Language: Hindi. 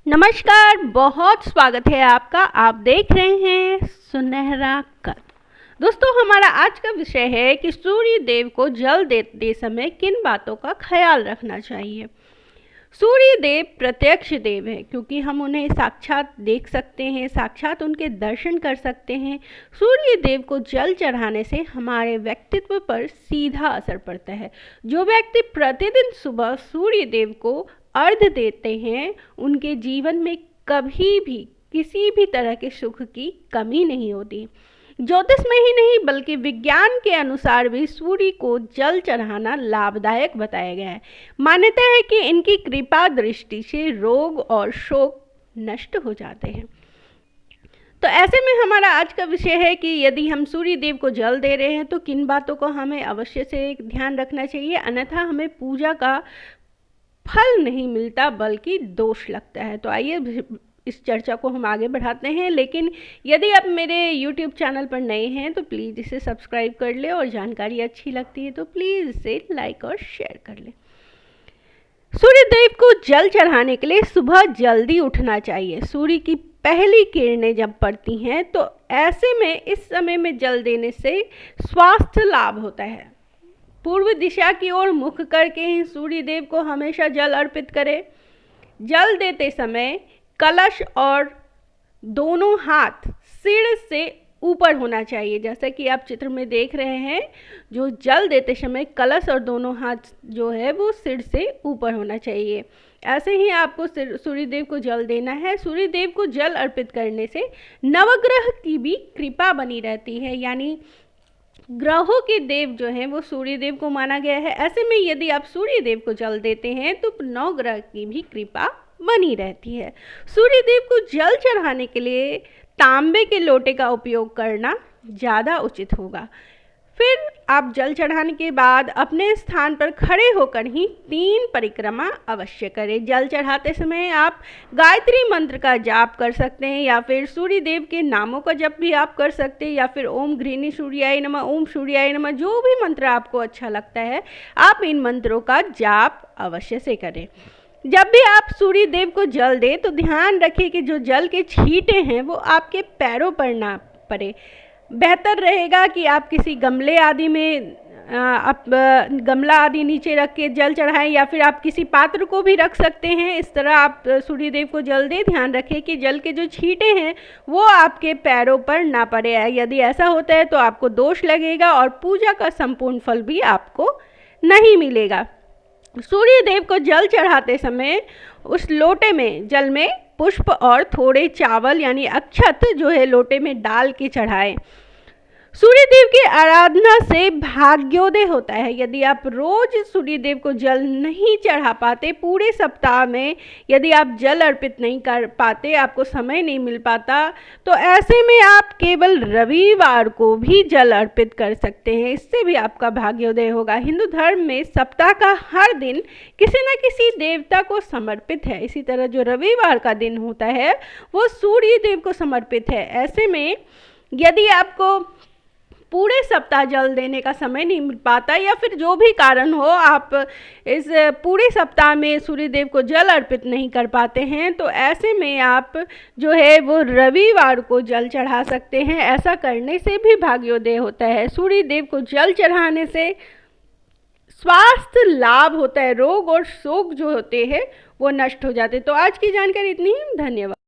नमस्कार, बहुत स्वागत है आपका। आप देख रहे हैं सुनहरा कद। दोस्तों, हमारा आज का विषय है कि सूर्य देव को जल देते समय किन बातों का ख्याल रखना चाहिए। सूर्य देव प्रत्यक्ष देव है क्योंकि हम उन्हें साक्षात देख सकते हैं, साक्षात उनके दर्शन कर सकते हैं। सूर्य देव को जल चढ़ाने से हमारे व्यक्तित्व पर सीधा असर पड़ता है। जो व्यक्ति प्रतिदिन सुबह सूर्य देव को अर्घ्य देते हैं, उनके जीवन में कभी भी किसी भी तरह के सुख की कमी नहीं होती। ज्योतिष में ही नहीं बल्कि विज्ञान के अनुसार भी सूर्य को जल चढ़ाना लाभदायक बताया गया है। मान्यता है कि इनकी कृपा दृष्टि से रोग और शोक नष्ट हो जाते हैं। तो ऐसे में हमारा आज का विषय है कि यदि हम सूर्य देव को जल दे रहे हैं तो किन बातों को हमें अवश्य से ध्यान रखना चाहिए, अन्यथा हमें पूजा का फल नहीं मिलता बल्कि दोष लगता है। तो आइए इस चर्चा को हम आगे बढ़ाते हैं। लेकिन यदि आप मेरे YouTube चैनल पर नए हैं तो प्लीज़ इसे सब्सक्राइब कर ले, और जानकारी अच्छी लगती है तो प्लीज़ इसे लाइक और शेयर कर ले। सूर्य देव को जल चढ़ाने के लिए सुबह जल्दी उठना चाहिए। सूर्य की पहली किरणें जब पड़ती हैं तो ऐसे में इस समय में जल देने से स्वास्थ्य लाभ होता है। पूर्व दिशा की ओर मुख करके ही सूर्य देव को हमेशा जल अर्पित करें। जल देते समय कलश और दोनों हाथ सिर से ऊपर होना चाहिए। जैसा कि आप चित्र में देख रहे हैं, जो जल देते समय कलश और दोनों हाथ जो है वो सिर से ऊपर होना चाहिए। ऐसे ही आपको सूर्य देव को जल देना है। सूर्य देव को जल अर्पित करने से नवग्रह की भी कृपा बनी रहती है, यानी ग्रहों के देव जो हैं वो सूर्य देव को माना गया है। ऐसे में यदि आप सूर्य देव को जल देते हैं तो नौ ग्रह की भी कृपा बनी रहती है। सूर्य देव को जल चढ़ाने के लिए तांबे के लोटे का उपयोग करना ज़्यादा उचित होगा। फिर आप जल चढ़ाने के बाद अपने स्थान पर खड़े होकर ही 3 परिक्रमा अवश्य करें। जल चढ़ाते समय आप गायत्री मंत्र का जाप कर सकते हैं, या फिर सूर्य देव के नामों का जप भी आप कर सकते हैं, या फिर ओम घृणी सूर्याय नमः, ओम सूर्याय नमः, जो भी मंत्र आपको अच्छा लगता है आप इन मंत्रों का जाप अवश्य से करें। जब भी आप सूर्य देव को जल दें तो ध्यान रखें कि जो जल के छींटे हैं वो आपके पैरों पर ना पड़े। बेहतर रहेगा कि आप किसी गमले आदि में आप गमला आदि नीचे रख के जल चढ़ाएं, या फिर आप किसी पात्र को भी रख सकते हैं। इस तरह आप सूर्य देव को जल दें। ध्यान रखें कि जल के जो छींटे हैं वो आपके पैरों पर ना पड़े। यदि ऐसा होता है तो आपको दोष लगेगा और पूजा का संपूर्ण फल भी आपको नहीं मिलेगा। सूर्य देव को जल चढ़ाते समय उस लोटे में जल में पुष्प और थोड़े चावल यानी अक्षत जो है लोटे में डाल के चढ़ाएं। सूर्य देव की आराधना से भाग्योदय होता है। यदि आप रोज सूर्य देव को जल नहीं चढ़ा पाते, पूरे सप्ताह में यदि आप जल अर्पित नहीं कर पाते, आपको समय नहीं मिल पाता, तो ऐसे में आप केवल रविवार को भी जल अर्पित कर सकते हैं। इससे भी आपका भाग्योदय होगा। हिंदू धर्म में सप्ताह का हर दिन किसी न किसी देवता को समर्पित है। इसी तरह जो रविवार का दिन होता है वो सूर्य देव को समर्पित है। ऐसे में यदि आपको पूरे सप्ताह जल देने का समय नहीं मिल पाता, या फिर जो भी कारण हो आप इस पूरे सप्ताह में सूर्य देव को जल अर्पित नहीं कर पाते हैं, तो ऐसे में आप जो है वो रविवार को जल चढ़ा सकते हैं। ऐसा करने से भी भाग्योदय होता है। सूर्य देव को जल चढ़ाने से स्वास्थ्य लाभ होता है। रोग और शोक जो होते हैं वो नष्ट हो जाते हैं। तो आज की जानकारी इतनी ही। धन्यवाद।